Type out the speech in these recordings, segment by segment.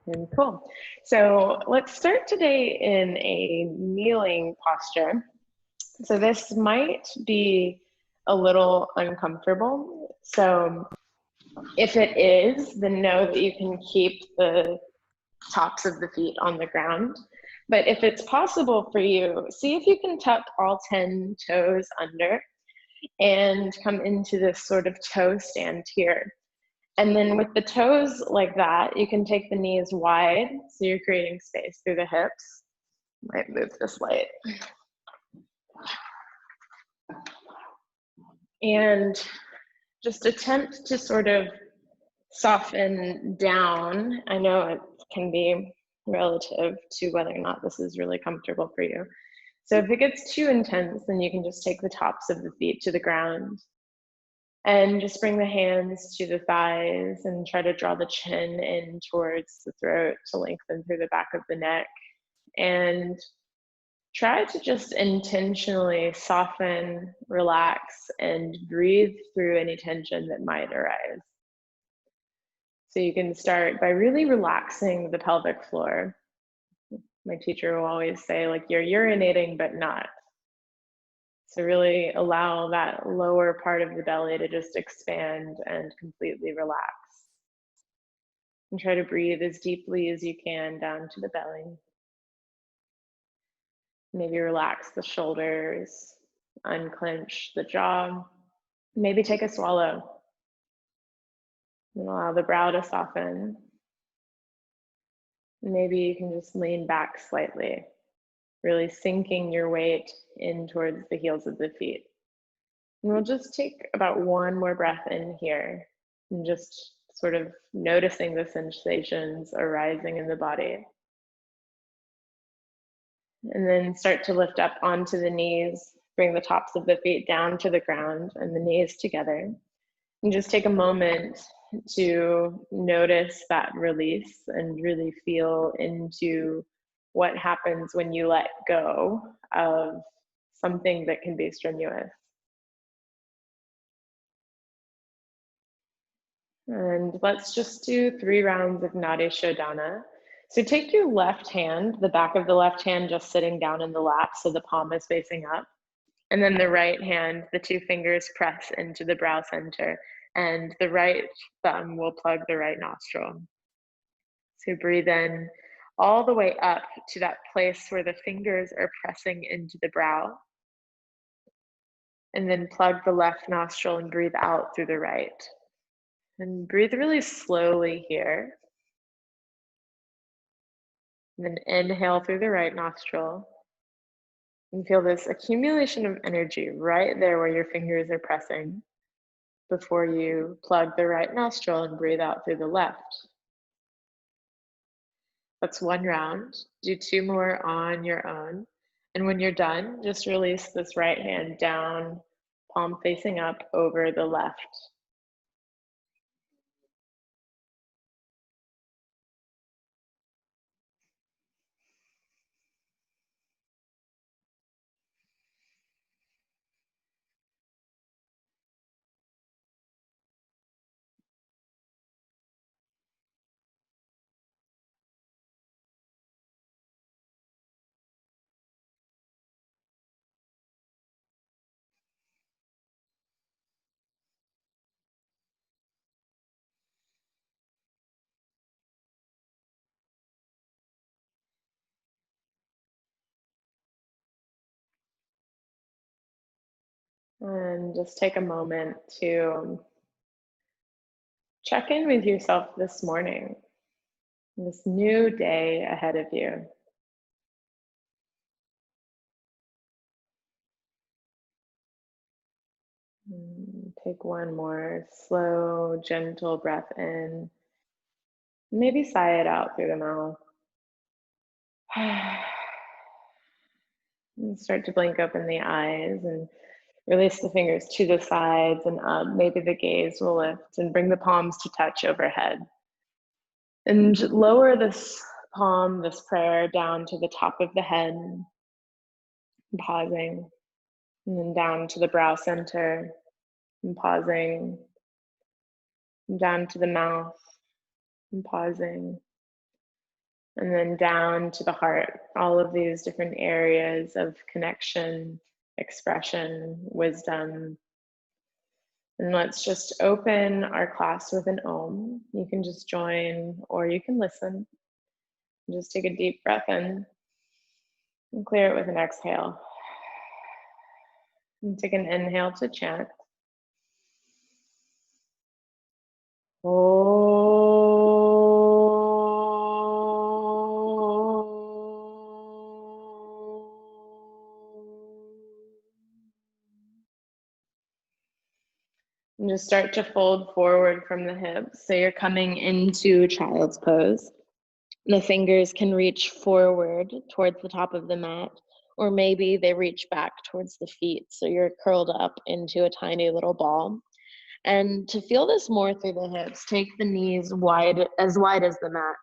And cool. So let's start today in a kneeling posture. So this might be a little uncomfortable. So if it is, then know that you can keep the tops of the feet on the ground. But if it's possible for you, see if you can tuck all 10 toes under and come into this sort of toe stand here. And then with the toes like that, you can take the knees wide, so you're creating space through the hips. Might move this light. And just attempt to sort of soften down. I know it can be relative to whether or not this is really comfortable for you. So if it gets too intense, then you can just take the tops of the feet to the ground and just bring the hands to the thighs and try to draw the chin in towards the throat to lengthen through the back of the neck. And try to just intentionally soften, relax, and breathe through any tension that might arise. So you can start by really relaxing the pelvic floor. My teacher will always say, like, you're urinating, but not. So really allow that lower part of the belly to just expand and completely relax. And try to breathe as deeply as you can down to the belly. Maybe relax the shoulders, unclench the jaw. Maybe take a swallow. And allow the brow to soften. Maybe you can just lean back slightly, really sinking your weight in towards the heels of the feet. And we'll just take about one more breath in here and just sort of noticing the sensations arising in the body. And then start to lift up onto the knees, bring the tops of the feet down to the ground and the knees together. And just take a moment to notice that release and really feel into what happens when you let go of something that can be strenuous. And let's just do 3 rounds of Nadi Shodhana. So take your left hand, the back of the left hand just sitting down in the lap so the palm is facing up. And then the right hand, the 2 fingers press into the brow center, and the right thumb will plug the right nostril. So breathe in all the way up to that place where the fingers are pressing into the brow. And then plug the left nostril and breathe out through the right. And breathe really slowly here. And then inhale through the right nostril. And feel this accumulation of energy right there where your fingers are pressing before you plug the right nostril and breathe out through the left. That's 1 round. Do 2 more on your own. And when you're done, just release this right hand down, palm facing up over the left. And just take a moment to check in with yourself this morning, this new day ahead of you. Take 1 more slow, gentle breath in. Maybe sigh it out through the mouth. And start to blink open the eyes and release the fingers to the sides and up. Maybe the gaze will lift and bring the palms to touch overhead. And lower this palm, this prayer, down to the top of the head, pausing. And then down to the brow center, and pausing. And down to the mouth. and pausing. And then down to the heart, all of these different areas of connection, expression, wisdom. And let's just open our class with an Om. You can just join or you can listen. Just take a deep breath in and clear it with an exhale. And take an inhale to chant. And just start to fold forward from the hips. So you're coming into child's pose. The fingers can reach forward towards the top of the mat, or maybe they reach back towards the feet. So you're curled up into a tiny little ball. And to feel this more through the hips, take the knees wide as the mat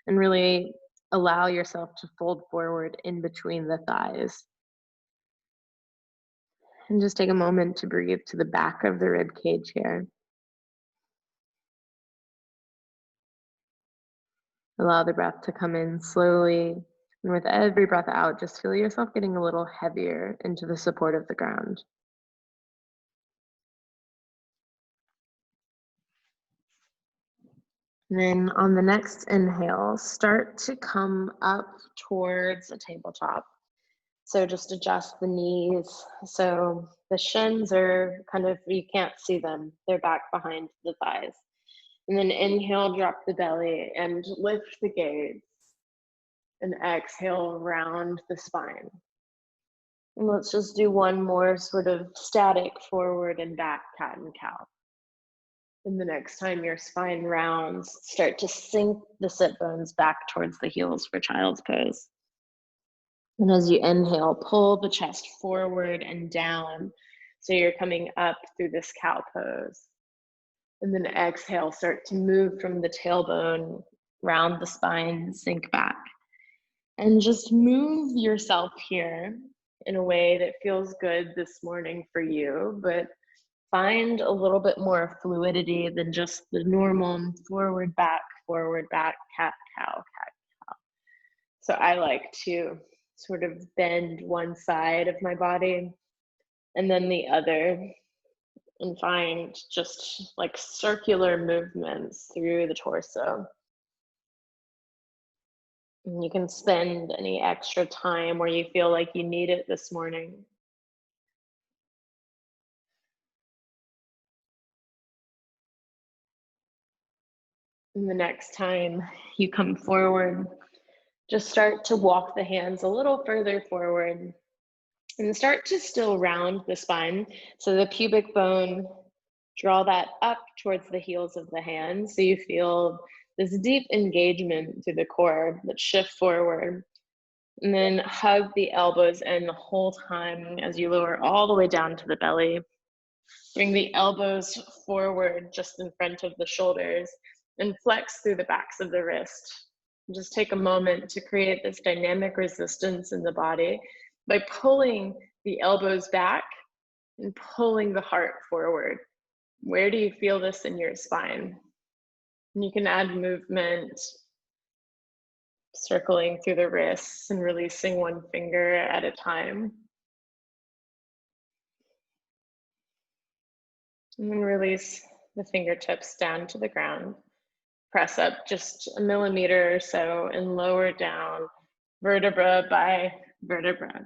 and really allow yourself to fold forward in between the thighs. And just take a moment to breathe to the back of the rib cage here. Allow the breath to come in slowly. And with every breath out, just feel yourself getting a little heavier into the support of the ground. And then on the next inhale, start to come up towards a tabletop. So just adjust the knees. So the shins are kind of, you can't see them. They're back behind the thighs. And then inhale, drop the belly and lift the gaze. And exhale, round the spine. And let's just do one more sort of static forward and back cat and cow. And the next time your spine rounds, start to sink the sit bones back towards the heels for child's pose. And as you inhale, pull the chest forward and down. So you're coming up through this cow pose. And then exhale, start to move from the tailbone, round the spine, sink back. And just move yourself here in a way that feels good this morning for you, but find a little bit more fluidity than just the normal forward, back, cat, cow. So I like to sort of bend one side of my body and then the other and find just like circular movements through the torso. And you can spend any extra time where you feel like you need it this morning. And the next time you come forward, just start to walk the hands a little further forward and start to still round the spine. So the pubic bone, draw that up towards the heels of the hand. So you feel this deep engagement through the core. Let's shift forward. And then hug the elbows in the whole time as you lower all the way down to the belly. Bring the elbows forward just in front of the shoulders and flex through the backs of the wrist. Just take a moment to create this dynamic resistance in the body by pulling the elbows back and pulling the heart forward. Where do you feel this in your spine? And you can add movement, circling through the wrists and releasing one finger at a time. And then release the fingertips down to the ground. Press up just a millimeter or so and lower down vertebra by vertebra.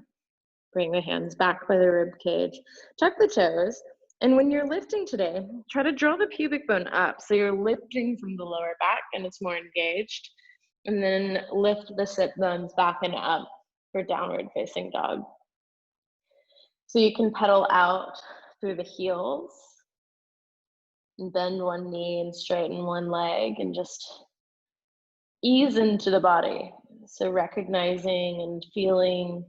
Bring the hands back by the rib cage. Tuck the toes. And when you're lifting today, try to draw the pubic bone up. So you're lifting from the lower back and it's more engaged. And then lift the sit bones back and up for downward facing dog. So you can pedal out through the heels. And bend one knee and straighten one leg and just ease into the body. So recognizing and feeling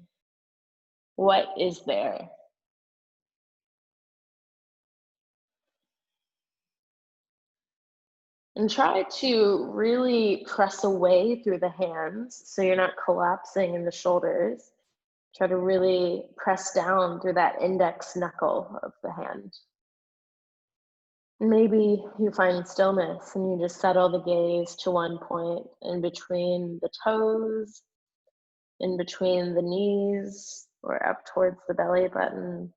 what is there. And try to really press away through the hands so you're not collapsing in the shoulders. Try to really press down through that index knuckle of the hand. Maybe you find stillness and you just settle the gaze to one point in between the toes, in between the knees, or up towards the belly button,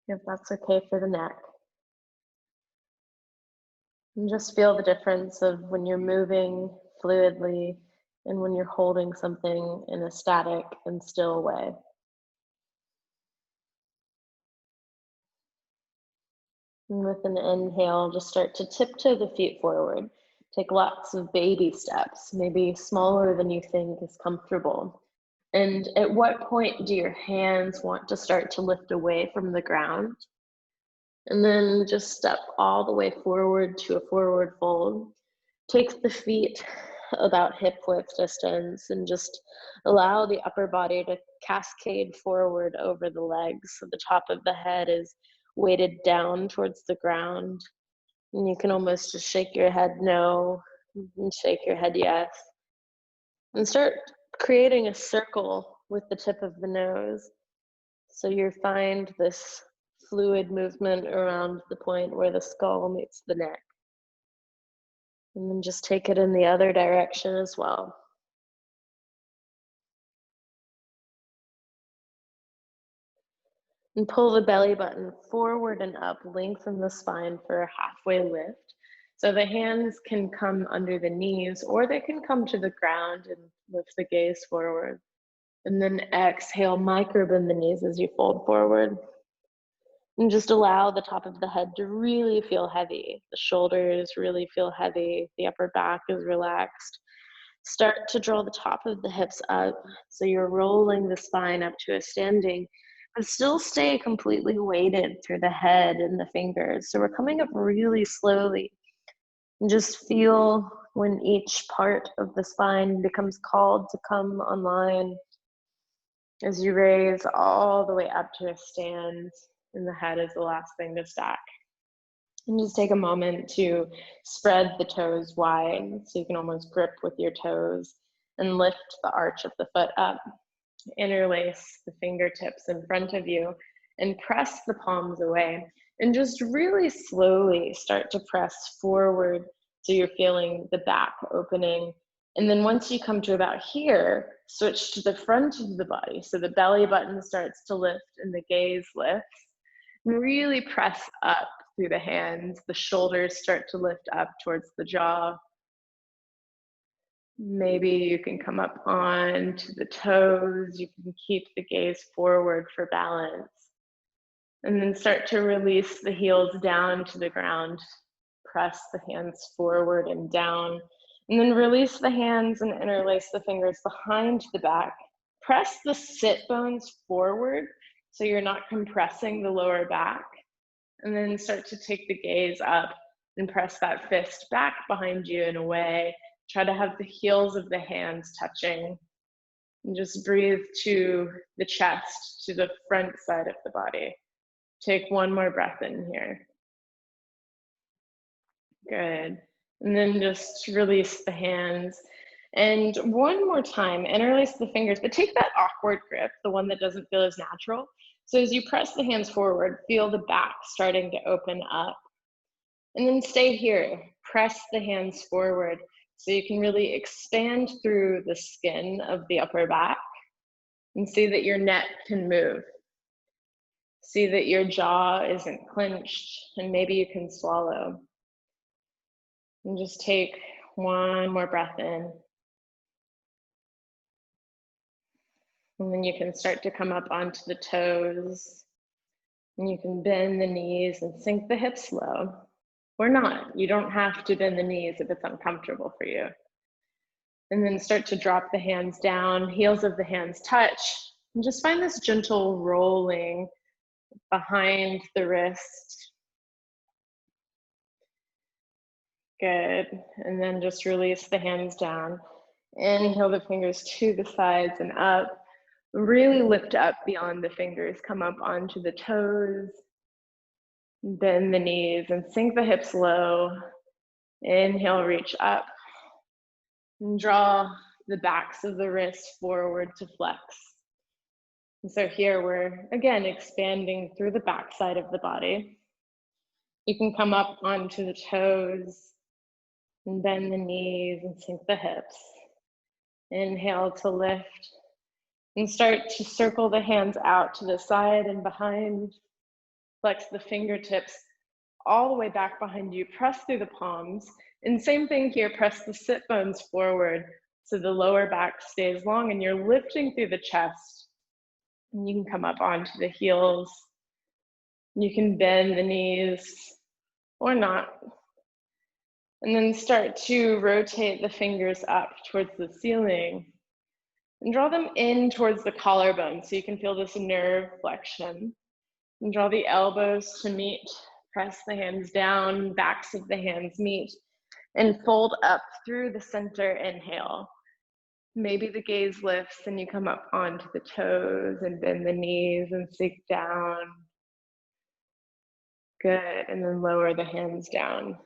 if that's okay for the neck. And just feel the difference of when you're moving fluidly and when you're holding something in a static and still way. And with an inhale, just start to tiptoe the feet forward. Take lots of baby steps, maybe smaller than you think is comfortable. And at what point do your hands want to start to lift away from the ground? And then just step all the way forward to a forward fold. Take the feet about hip width distance and just allow the upper body to cascade forward over the legs. So the top of the head is weighted down towards the ground. And you can almost just shake your head no and shake your head yes. And start creating a circle with the tip of the nose. So you find this fluid movement around the point where the skull meets the neck. And then just take it in the other direction as well. And pull the belly button forward and up, lengthen the spine for a halfway lift. So the hands can come under the knees or they can come to the ground and lift the gaze forward. And then exhale, micro bend the knees as you fold forward. And just allow the top of the head to really feel heavy. The shoulders really feel heavy. The upper back is relaxed. Start to draw the top of the hips up. So you're rolling the spine up to a standing, but still stay completely weighted through the head and the fingers. So we're coming up really slowly. And just feel when each part of the spine becomes called to come online as you raise all the way up to a stand. And the head is the last thing to stack. And just take a moment to spread the toes wide so you can almost grip with your toes and lift the arch of the foot up. Interlace the fingertips in front of you and press the palms away. And just really slowly start to press forward so you're feeling the back opening. And then once you come to about here, switch to the front of the body. So the belly button starts to lift and the gaze lifts. And really press up through the hands. The shoulders start to lift up towards the jaw. Maybe you can come up on to the toes. You can keep the gaze forward for balance. And then start to release the heels down to the ground. Press the hands forward and down. And then release the hands and interlace the fingers behind the back. Press the sit bones forward so you're not compressing the lower back. And then start to take the gaze up and press that fist back behind you and away. Try to have the heels of the hands touching. And just breathe to the chest, to the front side of the body. Take one more breath in here. Good. And then just release the hands. And one more time, interlace the fingers, but take that awkward grip, the one that doesn't feel as natural. So as you press the hands forward, feel the back starting to open up. And then stay here. Press the hands forward so you can really expand through the skin of the upper back and see that your neck can move. See that your jaw isn't clenched and maybe you can swallow. And just take one more breath in. And then you can start to come up onto the toes. And you can bend the knees and sink the hips low. Or not. You don't have to bend the knees if it's uncomfortable for you. And then start to drop the hands down, heels of the hands touch. And just find this gentle rolling behind the wrist. Good. And then just release the hands down. Inhale the fingers to the sides and up. Really lift up beyond the fingers. Come up onto the toes. Bend the knees and sink the hips low. Inhale, reach up. And draw the backs of the wrists forward to flex. And so here we're, again, expanding through the back side of the body. You can come up onto the toes and bend the knees and sink the hips. Inhale to lift and start to circle the hands out to the side and behind. Flex the fingertips all the way back behind you. Press through the palms. And same thing here, press the sit bones forward so the lower back stays long and you're lifting through the chest. And you can come up onto the heels. You can bend the knees or not. And then start to rotate the fingers up towards the ceiling and draw them in towards the collarbone so you can feel this nerve flexion. And draw the elbows to meet, press the hands down, backs of the hands meet, and fold up through the center, inhale. Maybe the gaze lifts and you come up onto the toes and bend the knees and sink down. Good, and then lower the hands down.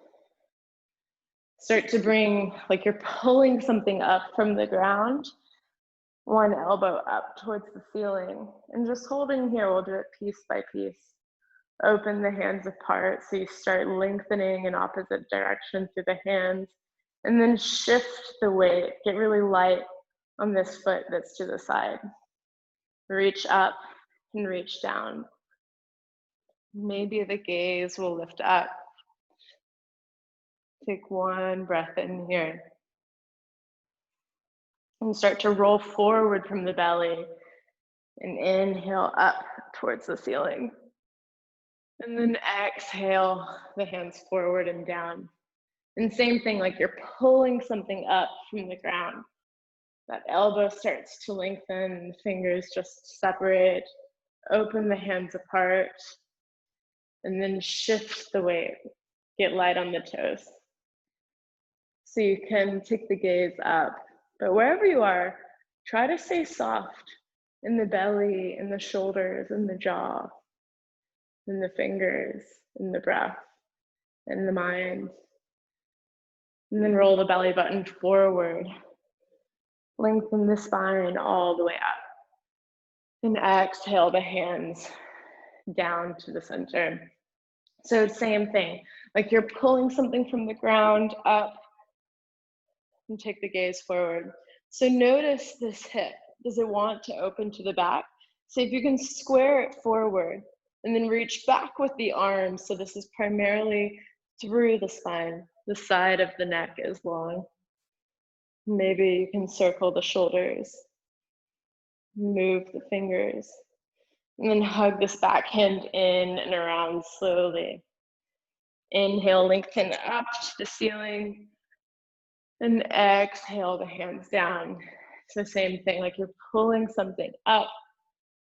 Start to bring, like you're pulling something up from the ground, one elbow up towards the ceiling. And just holding here, we'll do it piece by piece. Open the hands apart, so you start lengthening in opposite direction through the hands, and then shift the weight. Get really light on this foot that's to the side. Reach up and reach down. Maybe the gaze will lift up. Take one breath in here. And start to roll forward from the belly and inhale up towards the ceiling. And then exhale the hands forward and down. And same thing, like you're pulling something up from the ground. That elbow starts to lengthen, the fingers just separate, open the hands apart, and then shift the weight. Get light on the toes. So you can take the gaze up, but wherever you are, try to stay soft in the belly, in the shoulders, in the jaw, in the fingers, in the breath, in the mind. And then roll the belly button forward. Lengthen the spine all the way up. And exhale the hands down to the center. So same thing, like you're pulling something from the ground up and take the gaze forward. So notice this hip. Does it want to open to the back? So if you can square it forward and then reach back with the arms. So this is primarily through the spine. The side of the neck is long. Maybe you can circle the shoulders, move the fingers, and then hug this back hand in and around slowly. Inhale, lengthen up to the ceiling, and exhale the hands down. It's the same thing, like you're pulling something up.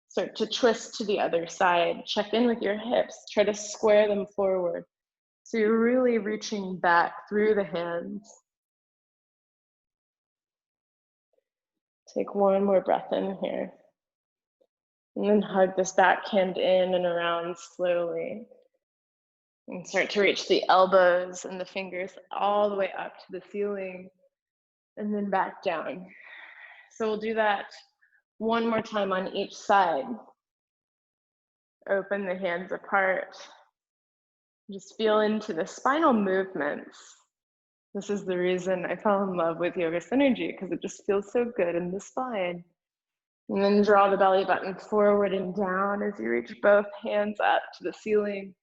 Start to twist to the other side. Check in with your hips. Try to square them forward. So you're really reaching back through the hands. Take one more breath in here. And then hug this back hand in and around slowly. And start to reach the elbows and the fingers all the way up to the ceiling. And then back down. So we'll do that one more time on each side. Open the hands apart. Just feel into the spinal movements. This is the reason I fell in love with Yoga Synergy, because it just feels so good in the spine. And then draw the belly button forward and down as you reach both hands up to the ceiling.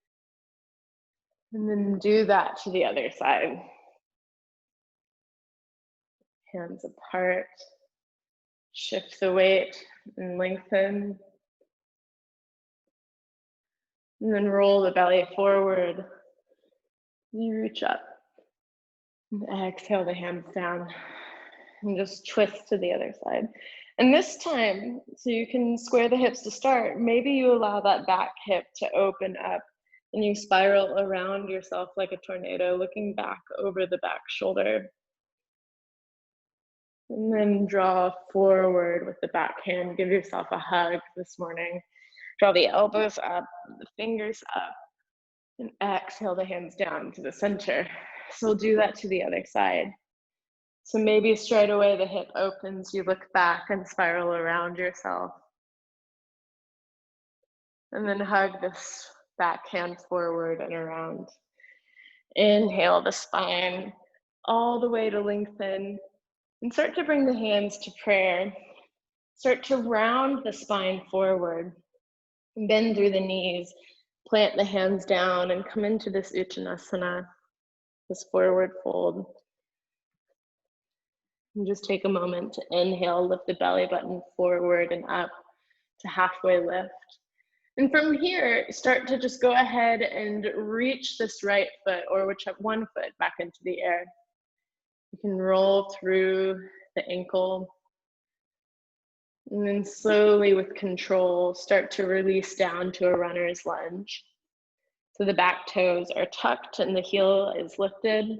And then do that to the other side. Hands apart. Shift the weight and lengthen. And then roll the belly forward. You reach up. And exhale the hands down. And just twist to the other side. And this time, so you can square the hips to start, maybe you allow that back hip to open up and you spiral around yourself like a tornado, looking back over the back shoulder. And then draw forward with the back hand. Give yourself a hug this morning. Draw the elbows up, the fingers up, and exhale the hands down to the center. So we'll do that to the other side. So maybe straight away the hip opens, you look back and spiral around yourself. And then hug this back hand forward and around. Inhale the spine all the way to lengthen, and start to bring the hands to prayer. Start to round the spine forward, bend through the knees, plant the hands down, and come into this Uttanasana, this forward fold. And just take a moment to inhale, lift the belly button forward and up to halfway lift. And from here, start to just go ahead and reach this right foot or whichever one foot back into the air. You can roll through the ankle. And then slowly with control, start to release down to a runner's lunge. So the back toes are tucked and the heel is lifted.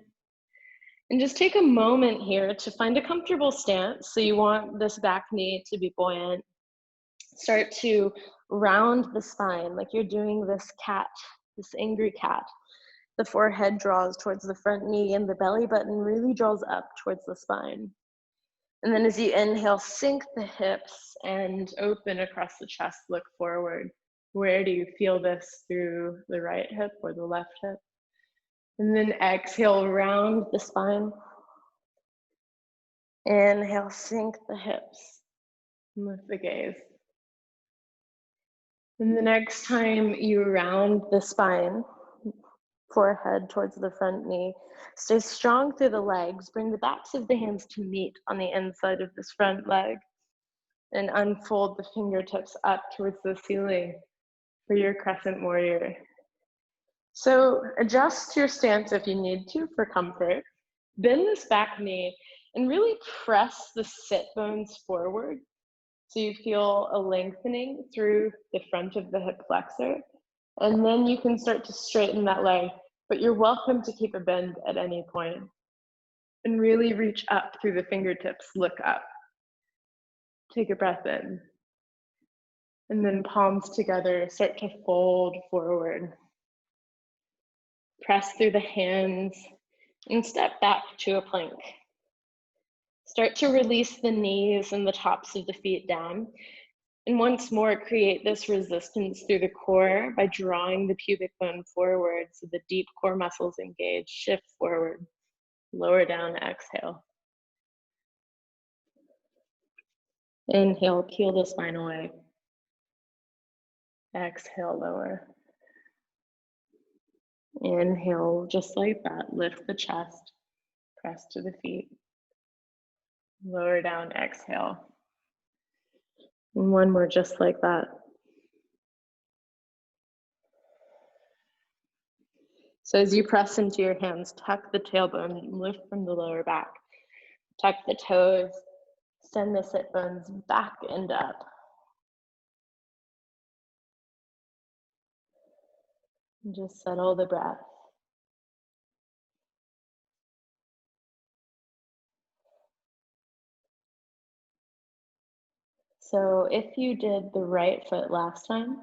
And just take a moment here to find a comfortable stance. So you want this back knee to be buoyant. Start to round the spine like you're doing this cat, this angry cat. The forehead draws towards the front knee and the belly button really draws up towards the spine. And then as you inhale, sink the hips and open across the chest, look forward. Where do you feel this through the right hip or the left hip? And then exhale, round the spine. Inhale, sink the hips, lift the gaze. And the next time you round the spine, forehead towards the front knee, stay strong through the legs. Bring the backs of the hands to meet on the inside of this front leg. And unfold the fingertips up towards the ceiling for your crescent warrior. So adjust your stance if you need to for comfort. Bend this back knee and really press the sit bones forward. So you feel a lengthening through the front of the hip flexor. And then you can start to straighten that leg, but you're welcome to keep a bend at any point. And really reach up through the fingertips, look up. Take a breath in. And then palms together, start to fold forward. Press through the hands and step back to a plank. Start to release the knees and the tops of the feet down. And once more, create this resistance through the core by drawing the pubic bone forward so the deep core muscles engage. Shift forward, lower down, exhale. Inhale, peel the spine away. Exhale, lower. Inhale, just like that, lift the chest, press to the feet. Lower down, exhale. And one more just like that. So as you press into your hands, tuck the tailbone and lift from the lower back. Tuck the toes, send the sit bones back and up. And just settle the breath. So if you did the right foot last time,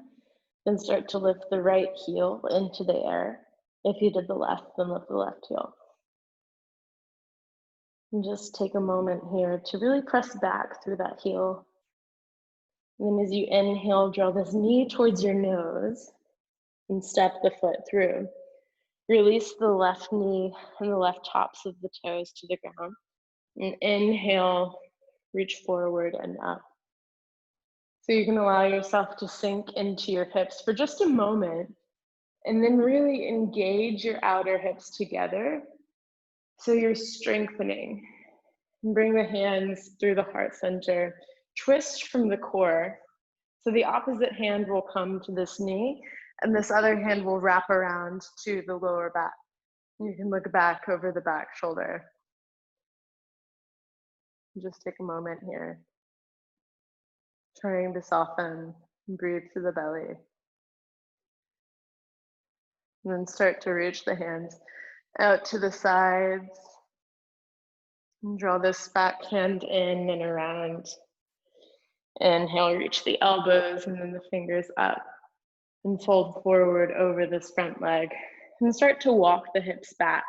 then start to lift the right heel into the air. If you did the left, then lift the left heel. And just take a moment here to really press back through that heel. And then as you inhale, draw this knee towards your nose and step the foot through. Release the left knee and the left tops of the toes to the ground. And inhale, reach forward and up. So you can allow yourself to sink into your hips for just a moment and then really engage your outer hips together so you're strengthening. And bring the hands through the heart center. Twist from the core. So the opposite hand will come to this knee and this other hand will wrap around to the lower back. You can look back over the back shoulder. Just take a moment here. Trying to soften and breathe through the belly. And then start to reach the hands out to the sides. And draw this back hand in and around. Inhale, reach the elbows and then the fingers up. And fold forward over this front leg. And start to walk the hips back.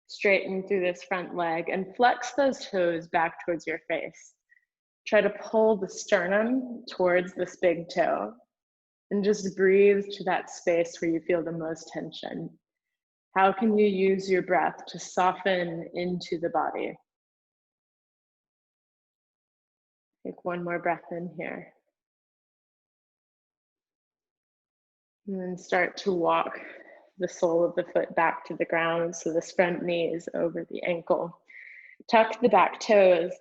Straighten through this front leg and flex those toes back towards your face. Try to pull the sternum towards this big toe. And just breathe to that space where you feel the most tension. How can you use your breath to soften into the body? Take one more breath in here. And then start to walk the sole of the foot back to the ground so this front knee is over the ankle. Tuck the back toes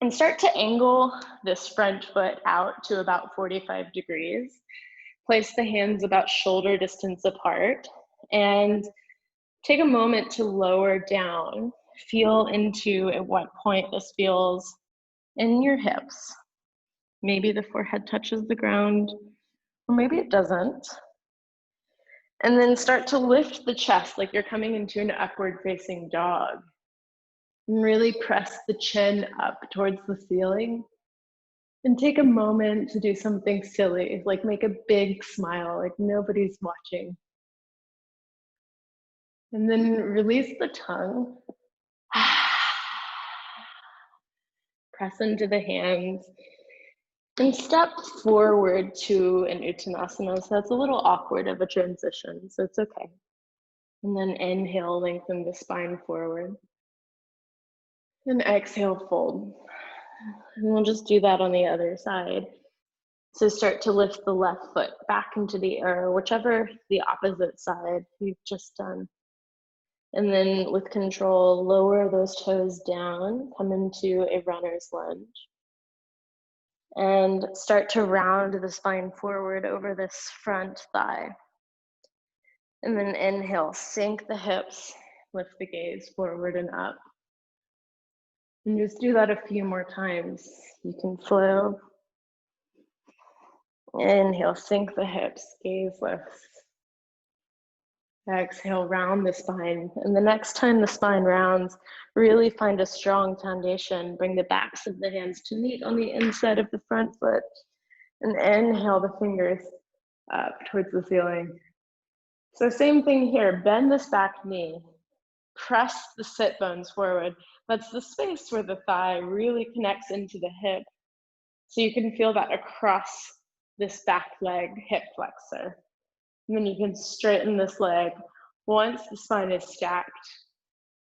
and start to angle this front foot out to about 45 degrees. Place the hands about shoulder distance apart and take a moment to lower down. Feel into at what point this feels in your hips. Maybe the forehead touches the ground, or maybe it doesn't. And then start to lift the chest like you're coming into an upward facing dog. And really press the chin up towards the ceiling. And take a moment to do something silly, like make a big smile, like nobody's watching. And then release the tongue. Press into the hands. And step forward to an Uttanasana. So that's a little awkward of a transition, so it's okay. And then inhale, lengthen the spine forward. And exhale, fold. And we'll just do that on the other side. So start to lift the left foot back into the air, whichever the opposite side you've just done. And then with control, lower those toes down, come into a runner's lunge. And start to round the spine forward over this front thigh. And then inhale, sink the hips, lift the gaze forward and up. And just do that a few more times. You can flow. Inhale, sink the hips, gaze lifts. Exhale, round the spine. And the next time the spine rounds, really find a strong foundation. Bring the backs of the hands to meet on the inside of the front foot. And inhale the fingers up towards the ceiling. So same thing here, bend this back knee. Press the sit bones forward. That's the space where the thigh really connects into the hip. So you can feel that across this back leg, hip flexor. And then you can straighten this leg. Once the spine is stacked,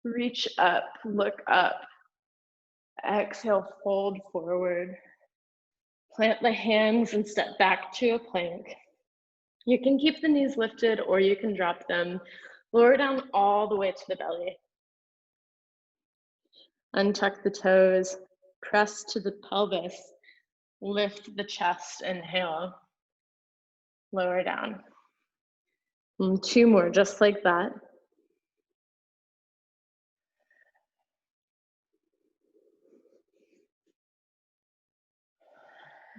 reach up, look up. Exhale, fold forward. Plant the hands and step back to a plank. You can keep the knees lifted or you can drop them. Lower down all the way to the belly. Untuck the toes, press to the pelvis, lift the chest, inhale, lower down. And two more, just like that.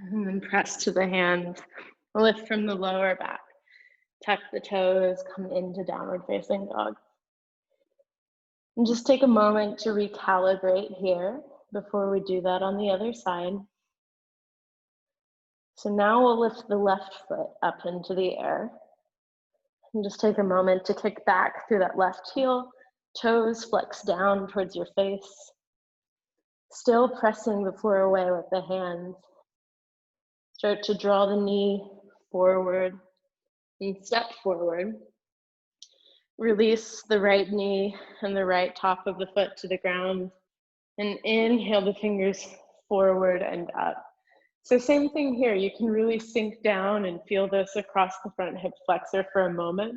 And then press to the hands, lift from the lower back. Tuck the toes, come into downward facing dog. And just take a moment to recalibrate here before we do that on the other side. So now we'll lift the left foot up into the air. And just take a moment to kick back through that left heel, toes flex down towards your face. Still pressing the floor away with the hands. Start to draw the knee forward and step forward. Release the right knee and the right top of the foot to the ground. And inhale the fingers forward and up. So same thing here, you can really sink down and feel this across the front hip flexor for a moment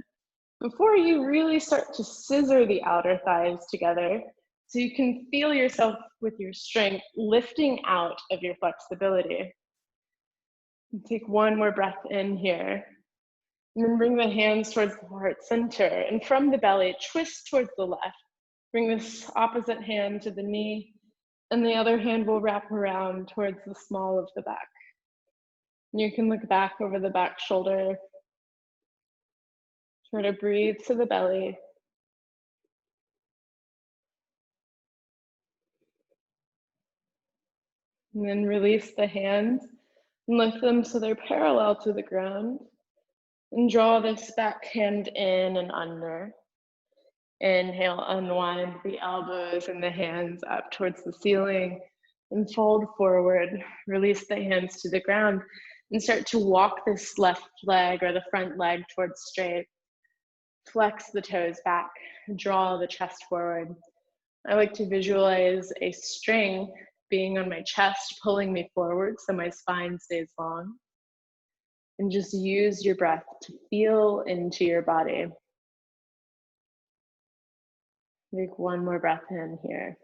before you really start to scissor the outer thighs together so you can feel yourself with your strength lifting out of your flexibility. And take one more breath in here. And then bring the hands towards the heart center. And from the belly, twist towards the left. Bring this opposite hand to the knee. And the other hand will wrap around towards the small of the back. And you can look back over the back shoulder. Try to breathe to the belly. And then release the hands and lift them so they're parallel to the ground. And draw this back hand in and under. Inhale, unwind the elbows and the hands up towards the ceiling and fold forward. Release the hands to the ground. And start to walk this left leg or the front leg towards straight. Flex the toes back, draw the chest forward. I like to visualize a string being on my chest, pulling me forward so my spine stays long. And just use your breath to feel into your body. Take one more breath in here.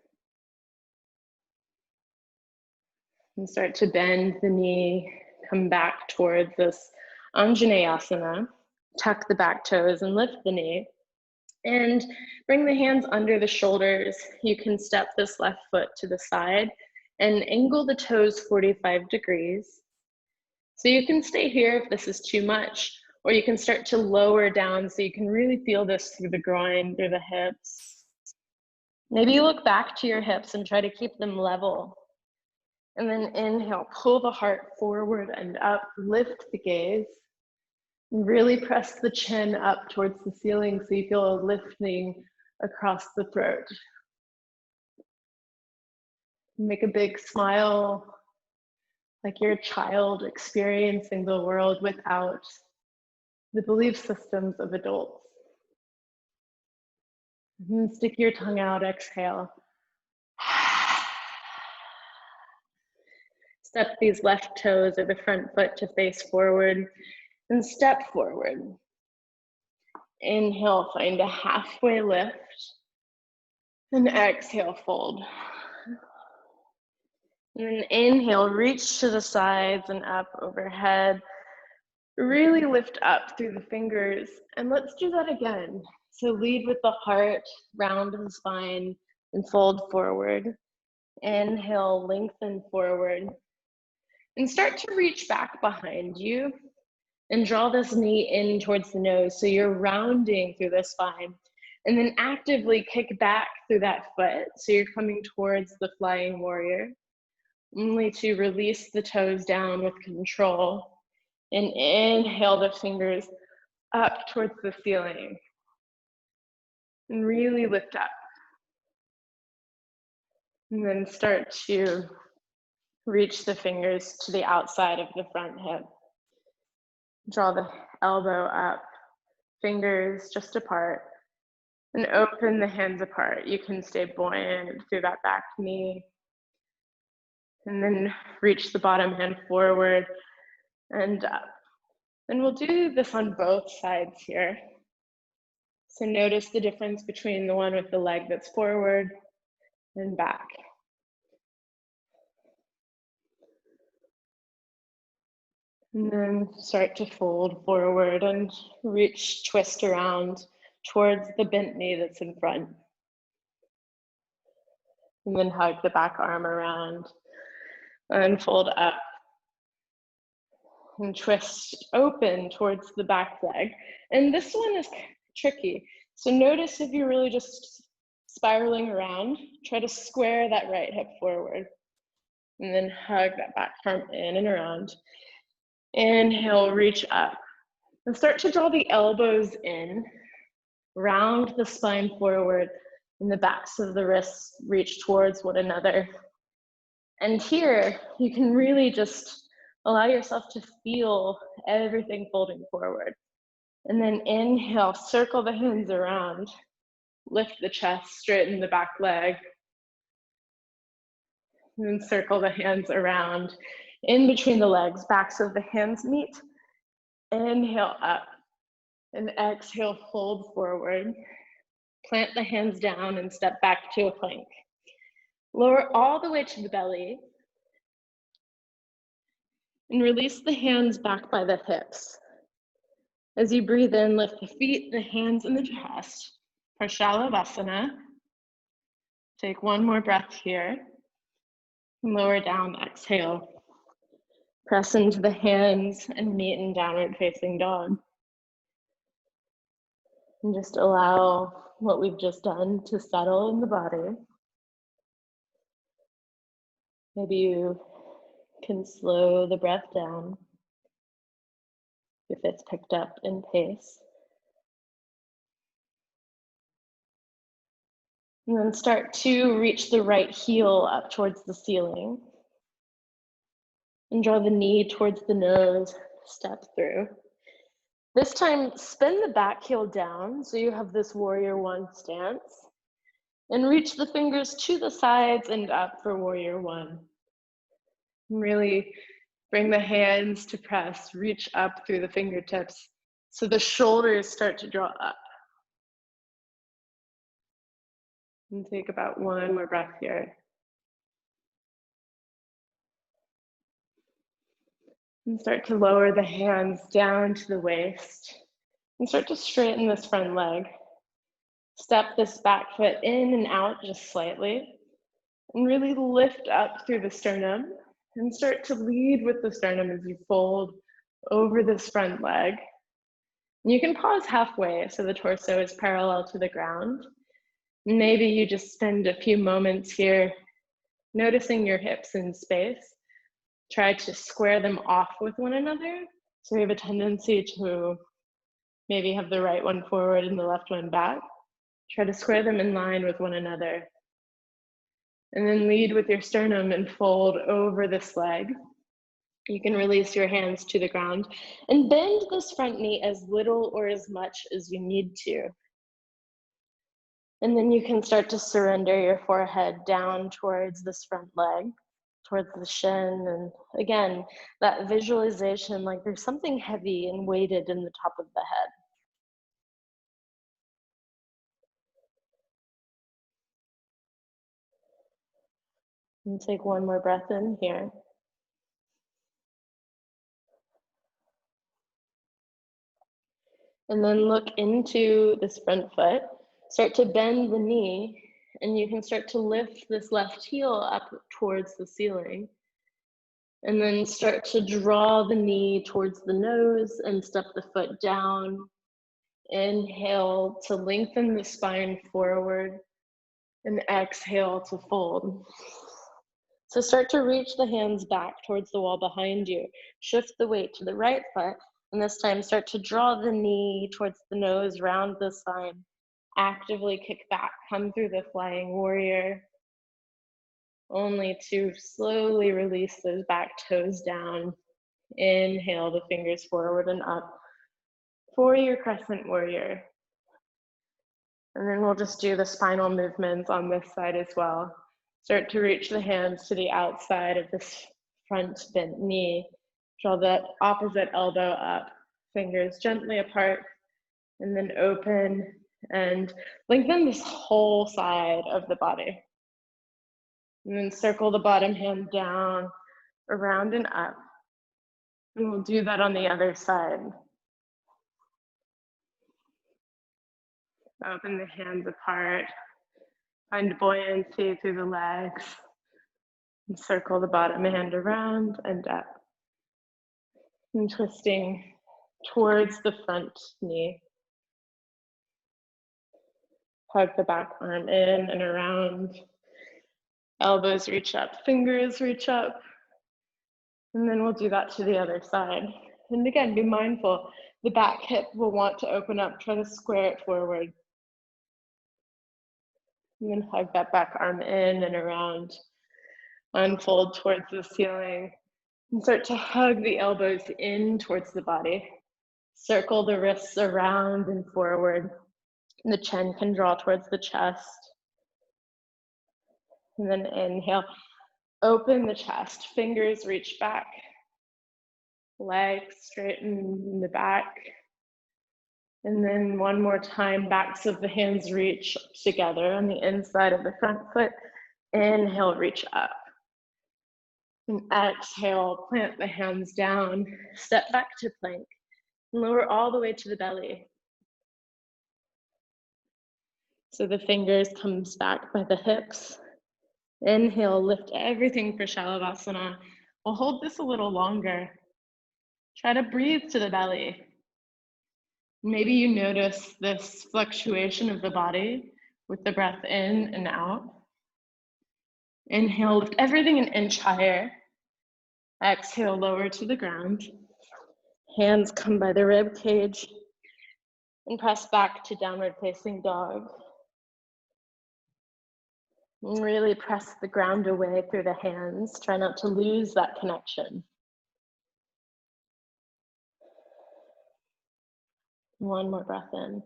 And start to bend the knee, come back towards this Anjaneyasana. Tuck the back toes and lift the knee. And bring the hands under the shoulders. You can step this left foot to the side and angle the toes 45 degrees. So you can stay here if this is too much, or you can start to lower down so you can really feel this through the groin, through the hips. Maybe you look back to your hips and try to keep them level. And then inhale, pull the heart forward and up, lift the gaze. Really press the chin up towards the ceiling so you feel a lifting across the throat. Make a big smile, like you're a child experiencing the world without the belief systems of adults. And stick your tongue out, exhale. Step these left toes or the front foot to face forward and step forward. Inhale, find a halfway lift. And exhale, fold. And then inhale, reach to the sides and up overhead. Really lift up through the fingers. And let's do that again. So lead with the heart, round the spine, and fold forward. Inhale, lengthen forward. And start to reach back behind you and draw this knee in towards the nose. So you're rounding through the spine. And then actively kick back through that foot. So you're coming towards the flying warrior. Only to release the toes down with control. And inhale the fingers up towards the ceiling. And really lift up. And then start to reach the fingers to the outside of the front hip. Draw the elbow up, fingers just apart. And open the hands apart. You can stay buoyant through that back knee. And then reach the bottom hand forward and up. And we'll do this on both sides here. So notice the difference between the one with the leg that's forward and back. And then start to fold forward and reach, twist around towards the bent knee that's in front. And then hug the back arm around and fold up. And twist open towards the back leg. And this one is tricky. So notice if you're really just spiraling around, try to square that right hip forward. And then hug that back arm in and around. Inhale, reach up. And start to draw the elbows in, round the spine forward, and the backs of the wrists reach towards one another. And here, you can really just allow yourself to feel everything folding forward. And then inhale, circle the hands around, lift the chest, straighten the back leg. And then circle the hands around, in between the legs, backs of the hands meet. Inhale up, and exhale, fold forward. Plant the hands down and step back to a plank. Lower all the way to the belly. And release the hands back by the hips. As you breathe in, lift the feet, the hands, and the chest. Prashalavasana. Take one more breath here. Lower down, exhale. Press into the hands and meet in downward facing dog. And just allow what we've just done to settle in the body. Maybe you can slow the breath down if it's picked up in pace. And then start to reach the right heel up towards the ceiling. And draw the knee towards the nose, step through. This time, spin the back heel down so you have this warrior one stance. And reach the fingers to the sides and up for warrior one. And really bring the hands to press, reach up through the fingertips so the shoulders start to draw up. And take about one more breath here. And start to lower the hands down to the waist. And start to straighten this front leg. Step this back foot in and out just slightly. And really lift up through the sternum. And start to lead with the sternum as you fold over this front leg. And you can pause halfway so the torso is parallel to the ground. Maybe you just spend a few moments here noticing your hips in space. Try to square them off with one another. So we have a tendency to maybe have the right one forward and the left one back. Try to square them in line with one another. And then lead with your sternum and fold over this leg. You can release your hands to the ground and bend this front knee as little or as much as you need to. And then you can start to surrender your forehead down towards this front leg, towards the shin. And again, that visualization, like there's something heavy and weighted in the top of the head. And take one more breath in here. And then look into this front foot. Start to bend the knee, and you can start to lift this left heel up towards the ceiling. And then start to draw the knee towards the nose and step the foot down. Inhale to lengthen the spine forward, and exhale to fold. So start to reach the hands back towards the wall behind you. Shift the weight to the right foot, and this time start to draw the knee towards the nose, round the spine. Actively kick back, come through the flying warrior, only to slowly release those back toes down. Inhale the fingers forward and up for your crescent warrior. And then we'll just do the spinal movements on this side as well. Start to reach the hands to the outside of this front bent knee. Draw the opposite elbow up, fingers gently apart, and then open and lengthen this whole side of the body. And then circle the bottom hand down, around and up. And we'll do that on the other side. Open the hands apart. Find buoyancy through the legs. And circle the bottom hand around and up. And twisting towards the front knee. Hug the back arm in and around. Elbows reach up, fingers reach up. And then we'll do that to the other side. And again, be mindful, the back hip will want to open up, try to square it forward. And then hug that back arm in and around. Unfold towards the ceiling. And start to hug the elbows in towards the body. Circle the wrists around and forward. And the chin can draw towards the chest. And then inhale, open the chest, fingers reach back. Legs straighten in the back. And then one more time, backs of the hands reach together on the inside of the front foot. Inhale, reach up. And exhale, plant the hands down, step back to plank, and lower all the way to the belly. So the fingers comes back by the hips. Inhale, lift everything for Shalabhasana. We'll hold this a little longer. Try to breathe to the belly. Maybe you notice this fluctuation of the body with the breath in and out. Inhale, lift everything an inch higher. Exhale, lower to the ground. Hands come by the rib cage and press back to downward facing dog. And really press the ground away through the hands. Try not to lose that connection. One more breath in.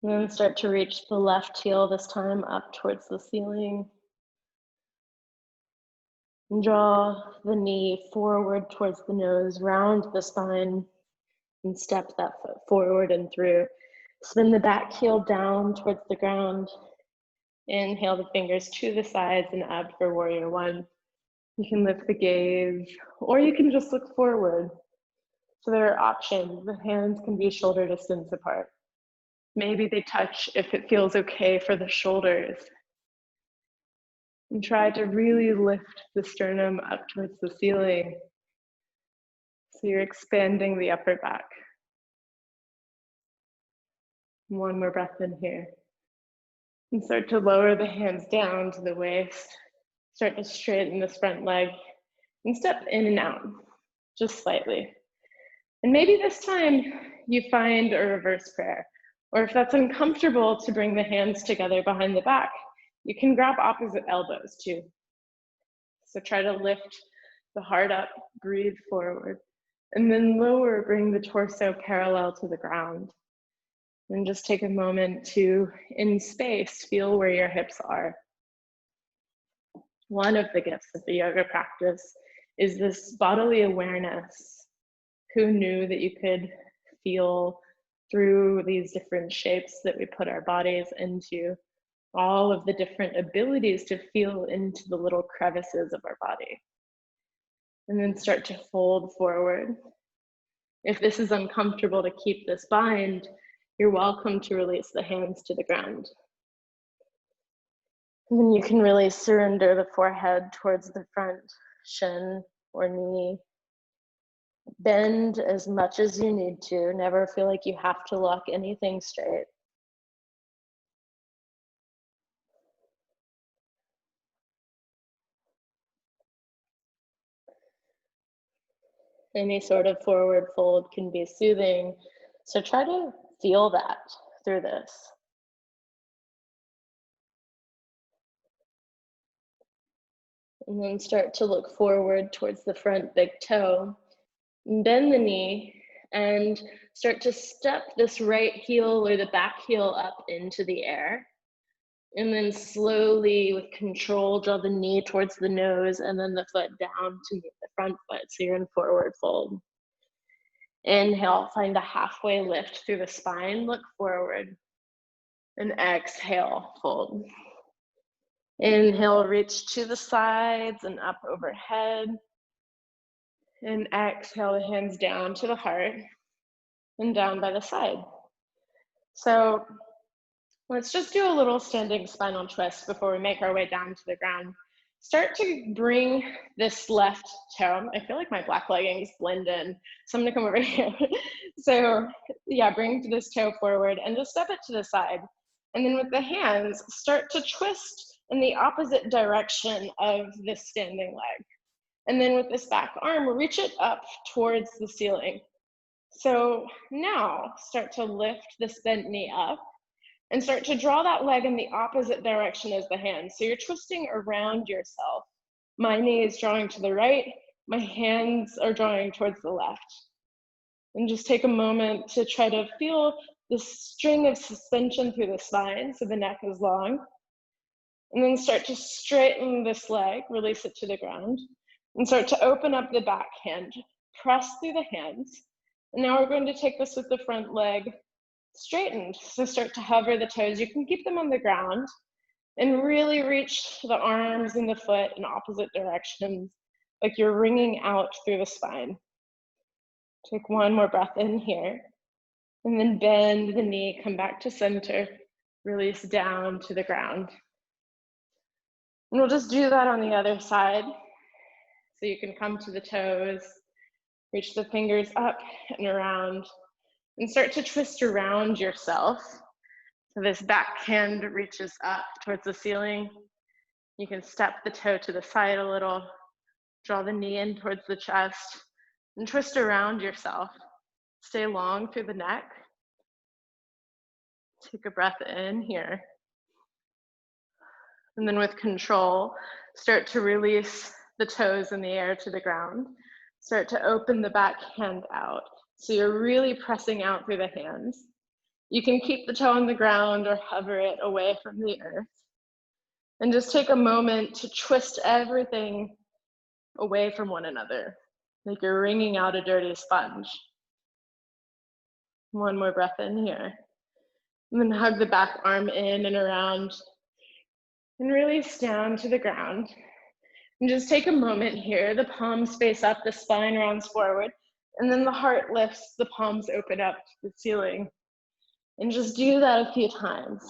And then start to reach the left heel this time up towards the ceiling. And draw the knee forward towards the nose, round the spine, and step that foot forward and through. Spin the back heel down towards the ground. Inhale the fingers to the sides and up for warrior one. You can lift the gaze, or you can just look forward. So there are options. The hands can be shoulder distance apart. Maybe they touch if it feels okay for the shoulders. And try to really lift the sternum up towards the ceiling. So you're expanding the upper back. One more breath in here. And start to lower the hands down to the waist. Start to straighten this front leg and step in and out, just slightly. And maybe this time you find a reverse prayer, or if that's uncomfortable to bring the hands together behind the back, you can grab opposite elbows too. So try to lift the heart up, breathe forward, and then lower, bring the torso parallel to the ground. And just take a moment to, in space, feel where your hips are. One of the gifts of the yoga practice is this bodily awareness. Who knew that you could feel through these different shapes that we put our bodies into, all of the different abilities to feel into the little crevices of our body. And then start to fold forward. If this is uncomfortable to keep this bind, you're welcome to release the hands to the ground. And then you can really surrender the forehead towards the front shin or knee. Bend as much as you need to. Never feel like you have to lock anything straight. Any sort of forward fold can be soothing. So try to feel that through this. And then start to look forward towards the front big toe. Bend the knee and start to step this right heel or the back heel up into the air. And then slowly, with control, draw the knee towards the nose and then the foot down to meet the front foot. So you're in forward fold. Inhale, find a halfway lift through the spine, look forward. And exhale, fold. Inhale, reach to the sides and up overhead. And exhale, the hands down to the heart and down by the side. So let's just do a little standing spinal twist before we make our way down to the ground. Start to bring this left toe. I feel like my black leggings blend in, so I'm gonna come over here. So yeah, bring this toe forward and just step it to the side. And then with the hands, start to twist in the opposite direction of this standing leg. And then with this back arm, reach it up towards the ceiling. So now start to lift this bent knee up and start to draw that leg in the opposite direction as the hand. So you're twisting around yourself. My knee is drawing to the right, my hands are drawing towards the left. And just take a moment to try to feel this string of suspension through the spine so the neck is long. And then start to straighten this leg, release it to the ground, and start to open up the back hand. Press through the hands. And now we're going to take this with the front leg straightened. So start to hover the toes. You can keep them on the ground and really reach the arms and the foot in opposite directions, like you're wringing out through the spine. Take one more breath in here. And then bend the knee, come back to center, release down to the ground. And we'll just do that on the other side. So you can come to the toes, reach the fingers up and around, and start to twist around yourself. So this back hand reaches up towards the ceiling. You can step the toe to the side a little, draw the knee in towards the chest, and twist around yourself. Stay long through the neck. Take a breath in here. And then with control, start to release the toes in the air to the ground. Start to open the back hand out. So you're really pressing out through the hands. You can keep the toe on the ground or hover it away from the earth. And just take a moment to twist everything away from one another, like you're wringing out a dirty sponge. One more breath in here. And then hug the back arm in and around and release down to the ground. And just take a moment here. The palms face up, the spine rounds forward, and then the heart lifts, the palms open up to the ceiling. And just do that a few times.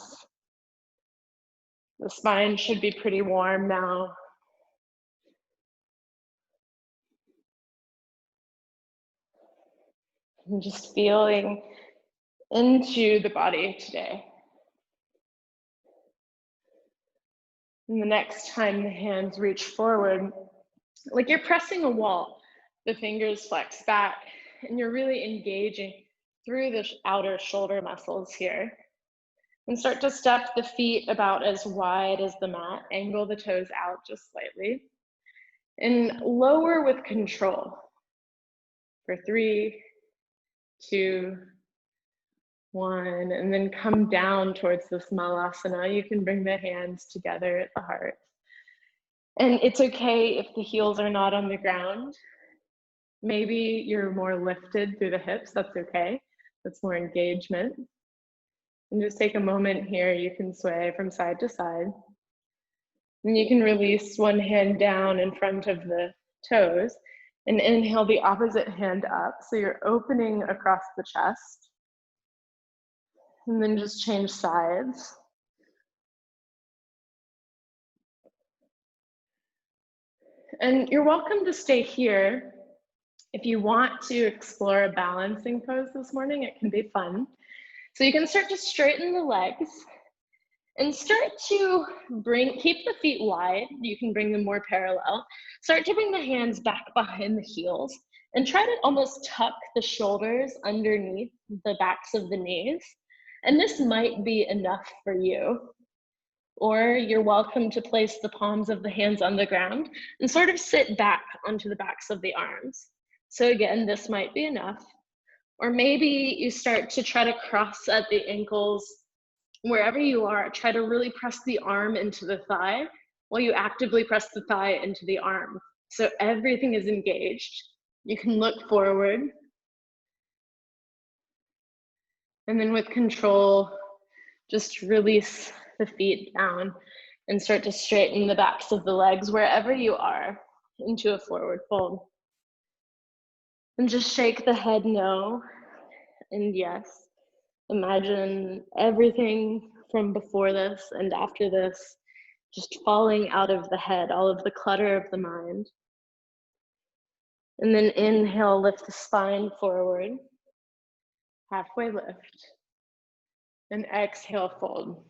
The spine should be pretty warm now. And just feeling into the body today. And the next time the hands reach forward, like you're pressing a wall, the fingers flex back, and you're really engaging through the outer shoulder muscles here. And start to step the feet about as wide as the mat, angle the toes out just slightly, and lower with control for 3, 2, 1, and then come down towards the Smalasana. You can bring the hands together at the heart. And it's okay if the heels are not on the ground. Maybe you're more lifted through the hips, that's okay. That's more engagement. And just take a moment here, you can sway from side to side. And you can release one hand down in front of the toes and inhale the opposite hand up. So you're opening across the chest. And then just change sides. And you're welcome to stay here. If you want to explore a balancing pose this morning, it can be fun. So you can start to straighten the legs and start to keep the feet wide. You can bring them more parallel. Start to bring the hands back behind the heels and try to almost tuck the shoulders underneath the backs of the knees. And this might be enough for you. Or you're welcome to place the palms of the hands on the ground and sort of sit back onto the backs of the arms. So again, this might be enough. Or maybe you start to try to cross at the ankles. Wherever you are, try to really press the arm into the thigh while you actively press the thigh into the arm. So everything is engaged. You can look forward. And then with control, just release the feet down and start to straighten the backs of the legs wherever you are into a forward fold. And just shake the head no and yes. Imagine everything from before this and after this just falling out of the head, all of the clutter of the mind. And then inhale, lift the spine forward, halfway lift, and exhale, fold.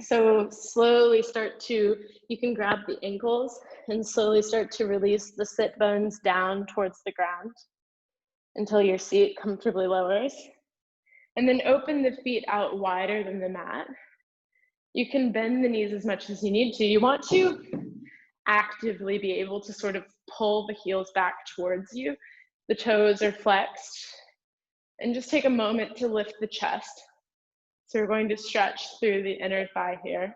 So slowly you can grab the ankles and slowly start to release the sit bones down towards the ground until your seat comfortably lowers. And then open the feet out wider than the mat. You can bend the knees as much as you need to. You want to actively be able to sort of pull the heels back towards you. The toes are flexed. And just take a moment to lift the chest. So we're going to stretch through the inner thigh here.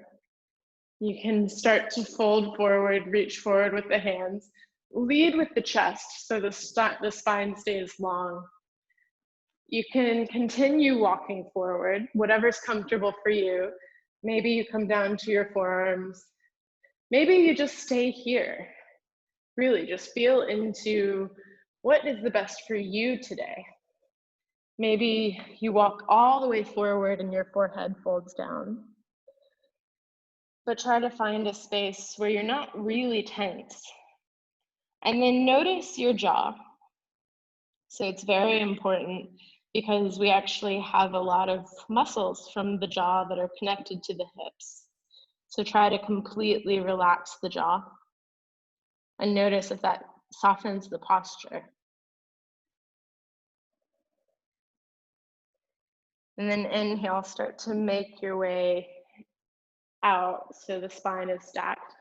You can start to fold forward, reach forward with the hands. Lead with the chest so the spine stays long. You can continue walking forward, whatever's comfortable for you. Maybe you come down to your forearms. Maybe you just stay here. Really, just feel into what is the best for you today. Maybe you walk all the way forward and your forehead folds down. But try to find a space where you're not really tense. And then notice your jaw. So it's very important because we actually have a lot of muscles from the jaw that are connected to the hips. So try to completely relax the jaw and notice if that softens the posture. And then inhale, start to make your way out so the spine is stacked.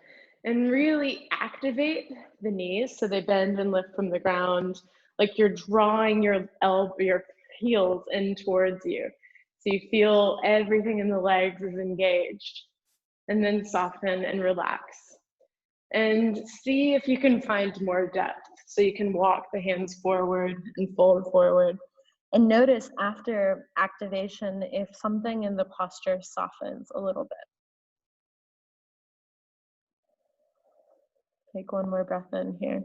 And really activate the knees so they bend and lift from the ground, like you're drawing your your heels in towards you. So you feel everything in the legs is engaged. And then soften and relax. And see if you can find more depth. So you can walk the hands forward and fold forward. And notice after activation if something in the posture softens a little bit. Take one more breath in here.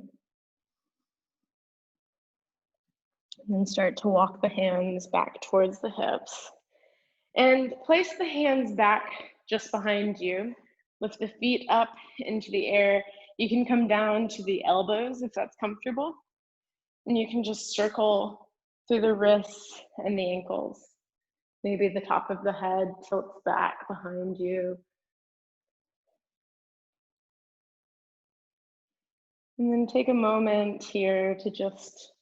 And then start to walk the hands back towards the hips. And place the hands back just behind you. Lift the feet up into the air. You can come down to the elbows if that's comfortable. And you can just circle through the wrists and the ankles. Maybe the top of the head tilts back behind you. And then take a moment here to just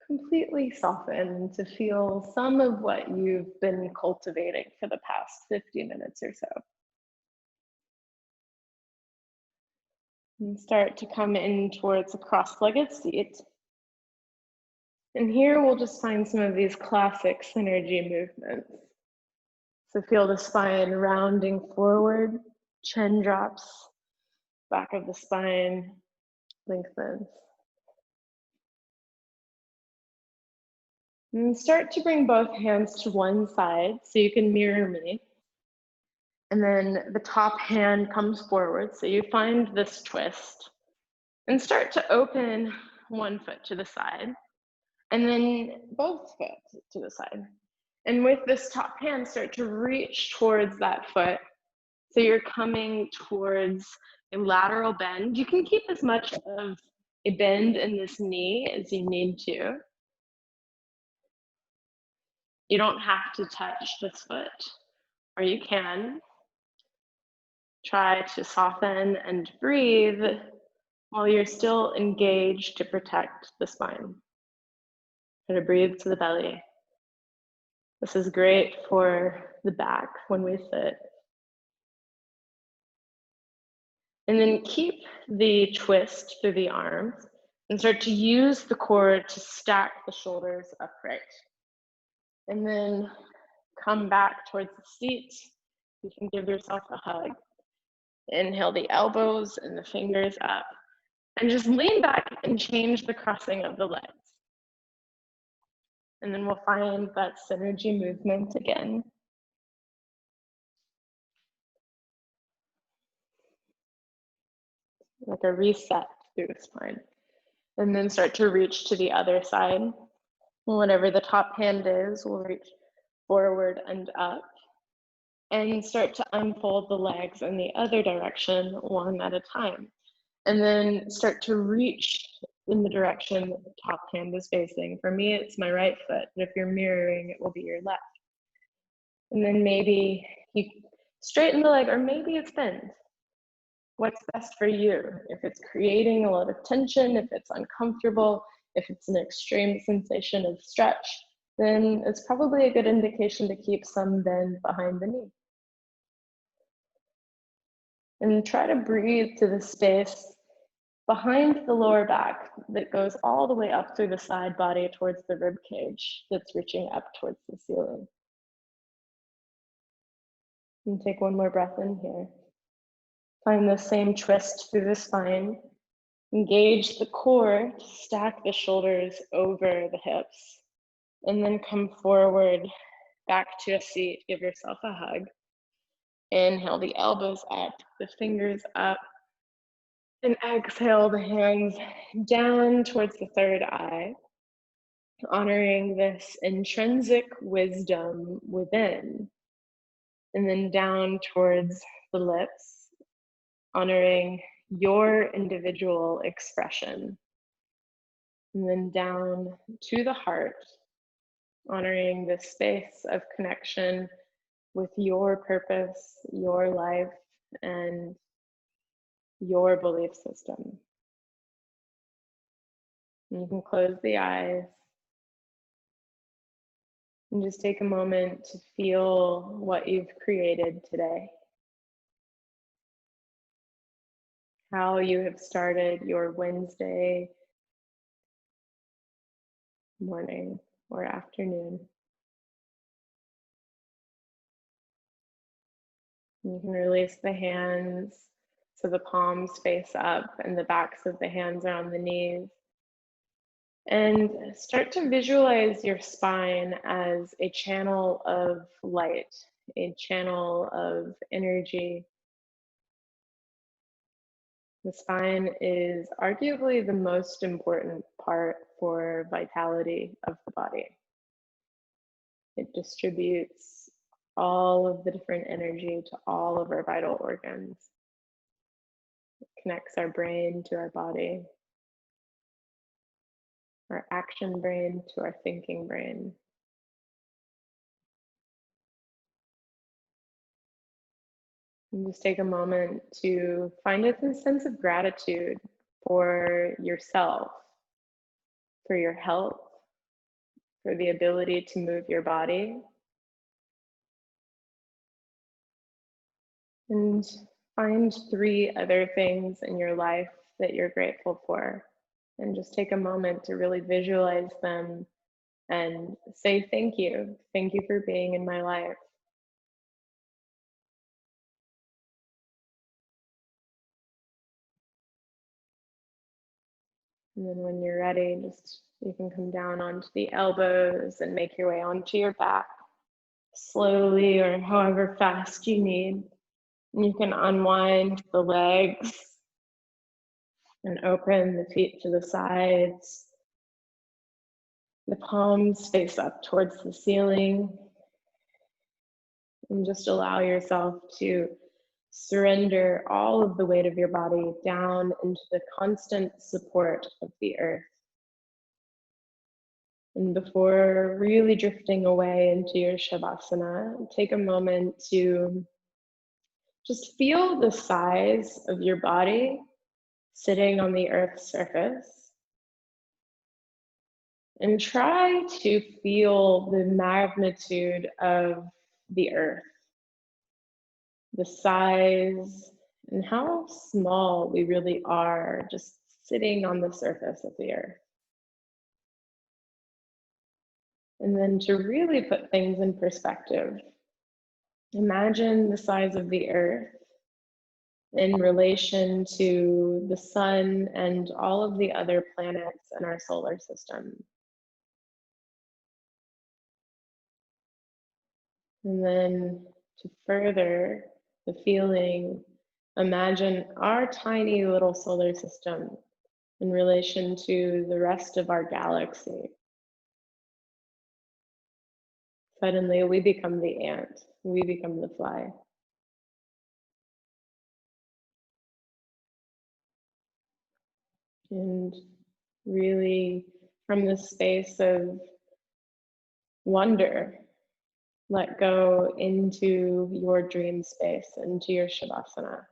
completely soften, to feel some of what you've been cultivating for the past 50 minutes or so. And start to come in towards a cross-legged seat. And here we'll just find some of these classic synergy movements. So feel the spine rounding forward, chin drops, back of the spine lengthens. And start to bring both hands to one side so you can mirror me. And then the top hand comes forward, so you find this twist. And start to open one foot to the side, and then both foot to the side. And with this top hand, start to reach towards that foot. So you're coming towards a lateral bend. You can keep as much of a bend in this knee as you need to. You don't have to touch this foot, or you can. Try to soften and breathe while you're still engaged to protect the spine. Try to breathe to the belly. This is great for the back when we sit. And then keep the twist through the arms and start to use the core to stack the shoulders upright. And then come back towards the seat. You can give yourself a hug. Inhale the elbows and the fingers up. And just lean back and change the crossing of the legs. And then we'll find that synergy movement again. Like a reset through the spine. And then start to reach to the other side. Whatever the top hand is, we'll reach forward and up. And start to unfold the legs in the other direction, one at a time. And then start to reach in the direction that the top hand is facing. For me, it's my right foot, but if you're mirroring, it will be your left. And then maybe you straighten the leg, or maybe it's bent. What's best for you? If it's creating a lot of tension, if it's uncomfortable, if it's an extreme sensation of stretch, then it's probably a good indication to keep some bend behind the knee. And try to breathe to the space behind the lower back that goes all the way up through the side body towards the rib cage that's reaching up towards the ceiling. And take one more breath in here. Find the same twist through the spine. Engage the core to stack the shoulders over the hips. And then come forward back to a seat. Give yourself a hug. Inhale the elbows up, the fingers up. And exhale the hands down towards the third eye, honoring this intrinsic wisdom within. And then down towards the lips, honoring your individual expression. And then down to the heart, honoring the space of connection with your purpose, your life, and your belief system. And you can close the eyes and just take a moment to feel what you've created today. how you have started your Wednesday morning or afternoon. You can release the hands so the palms face up and the backs of the hands are on the knees. And start to visualize your spine as a channel of light, a channel of energy. The spine is arguably the most important part for vitality of the body. It distributes all of the different energy to all of our vital organs. It connects our brain to our body, our action brain to our thinking brain. And just take a moment to find a sense of gratitude for yourself, for your health, for the ability to move your body. And find 3 other things in your life that you're grateful for. And just take a moment to really visualize them and say thank you. Thank you for being in my life. And then when you're ready, just you can come down onto the elbows and make your way onto your back slowly or however fast you need. And you can unwind the legs and open the feet to the sides. The palms face up towards the ceiling. And just allow yourself to surrender all of the weight of your body down into the constant support of the earth. And before really drifting away into your Shavasana, take a moment to just feel the size of your body sitting on the earth's surface. And try to feel the magnitude of the earth, the size, and how small we really are just sitting on the surface of the earth. And then to really put things in perspective, imagine the size of the earth in relation to the sun and all of the other planets in our solar system. And then to further the feeling, imagine our tiny little solar system in relation to the rest of our galaxy. Suddenly we become the ant, we become the fly. And really, from this space of wonder, let go into your dream space, into your Shavasana.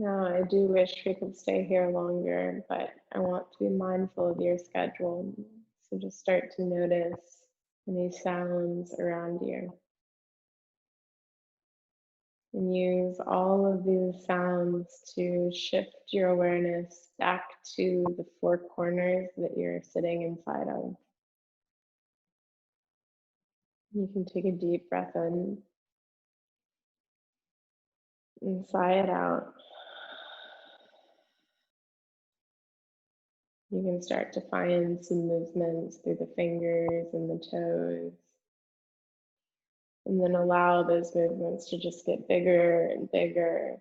Now, I do wish we could stay here longer, but I want to be mindful of your schedule. So just start to notice any sounds around you. And use all of these sounds to shift your awareness back to the 4 corners that you're sitting inside of. You can take a deep breath in and sigh it out. You can start to find some movements through the fingers and the toes. And then allow those movements to just get bigger and bigger.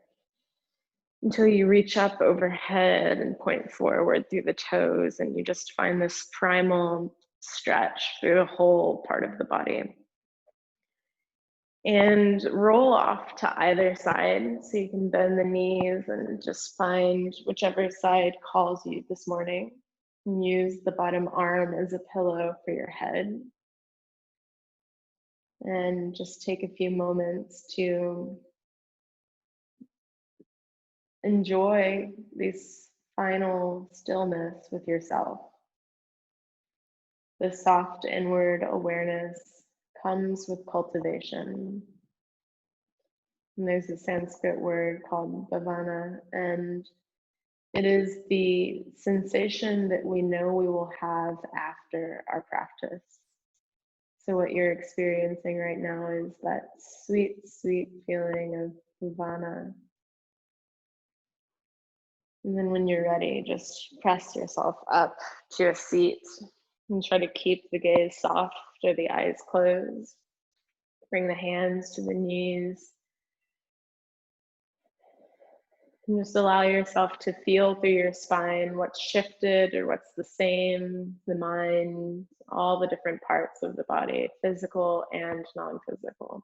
until you reach up overhead and point forward through the toes, and you just find this primal stretch through the whole part of the body. And roll off to either side, so you can bend the knees and just find whichever side calls you this morning. And use the bottom arm as a pillow for your head. And just take a few moments to enjoy this final stillness with yourself. The soft inward awareness comes with cultivation. And there's a Sanskrit word called bhavana, and it is the sensation that we know we will have after our practice. So what you're experiencing right now is that sweet, sweet feeling of bhavana. And then when you're ready, just press yourself up to a seat and try to keep the gaze soft or the eyes closed. Bring the hands to the knees. And just allow yourself to feel through your spine what's shifted or what's the same, the mind, all the different parts of the body, physical and non-physical.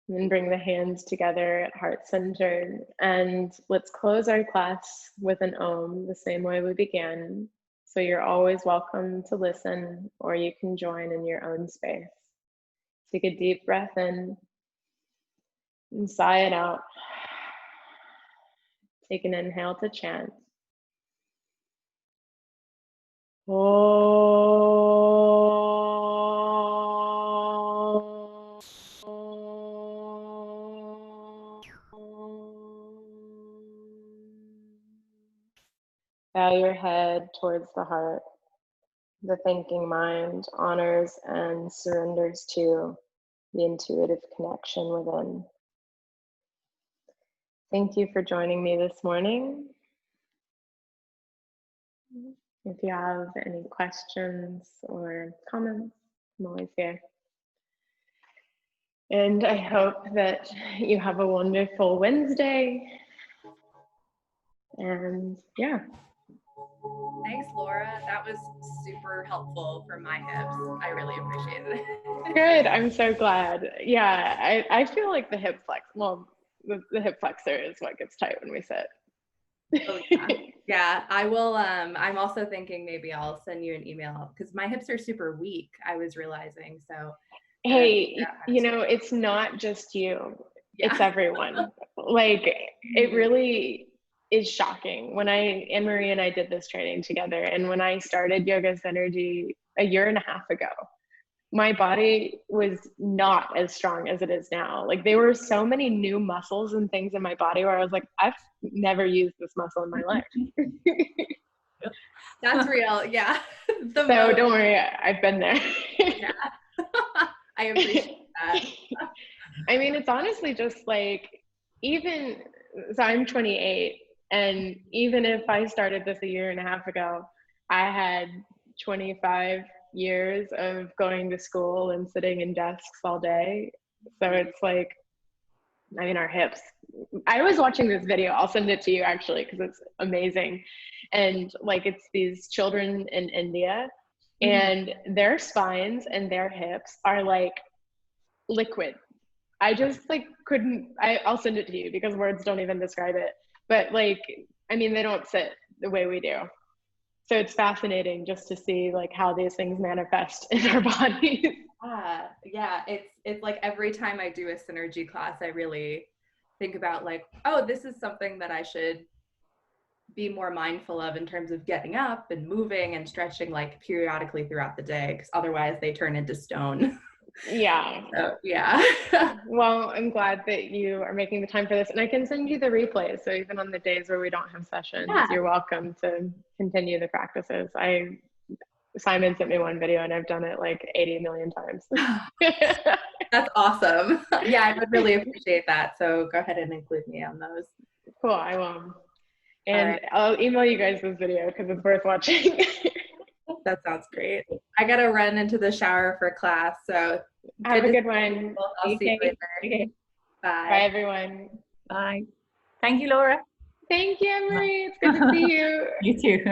And then bring the hands together at heart center, and let's close our class with an Om, the same way we began. So you're always welcome to listen, or you can join in your own space. Take a deep breath in and sigh it out. Take an inhale to chant. Bow your head towards the heart. The thinking mind honors and surrenders to the intuitive connection within. Thank you for joining me this morning. If you have any questions or comments, I'm always here. And I hope that you have a wonderful Wednesday. And yeah. Thanks, Laura. That was super helpful for my hips. I really appreciated it. Good. I'm so glad. Yeah, I feel like the hip flex, well, the hip flexor is what gets tight when we sit. Oh, yeah. Yeah, I will. I'm also thinking maybe I'll send you an email because my hips are super weak, I was realizing. So, hey, you know, it's not just you, yeah. It's everyone. Like, it really is shocking. When Anne-Marie and I did this training together, and when I started Yoga Synergy a year and a half ago, my body was not as strong as it is now. Like, there were so many new muscles and things in my body where I was like, I've never used this muscle in my life. That's real. Yeah. So don't worry, I've been there. Yeah. I appreciate that. I mean, it's honestly just like, even, so I'm 28, and even if I started this a year and a half ago, I had 25 years of going to school and sitting in desks all day. So it's like, I mean, our hips. I was watching this video, I'll send it to you actually, because it's amazing. And like, it's these children in India, and their spines and their hips are like liquid. I just like couldn't, I'll send it to you because words don't even describe it. But like, I mean, they don't sit the way we do. So it's fascinating just to see like how these things manifest in our bodies. Yeah, it's like every time I do a synergy class, I really think about like, oh, this is something that I should be more mindful of in terms of getting up and moving and stretching like periodically throughout the day, because otherwise they turn into stone. Yeah. So, yeah. Well, I'm glad that you are making the time for this, and I can send you the replays. So even on the days where we don't have sessions, you're welcome to continue the practices. Simon sent me one video and I've done it like 80 million times. That's awesome. Yeah, I would really appreciate that. So go ahead and include me on those. Cool, I will. And I'll email you guys this video because it's worth watching. That sounds great. I gotta run into the shower for class, so have a good one. I'll see you later. Okay. Bye, everyone. Bye. Thank you, Laura. Thank you, Anne-Marie. It's good to see you. You too.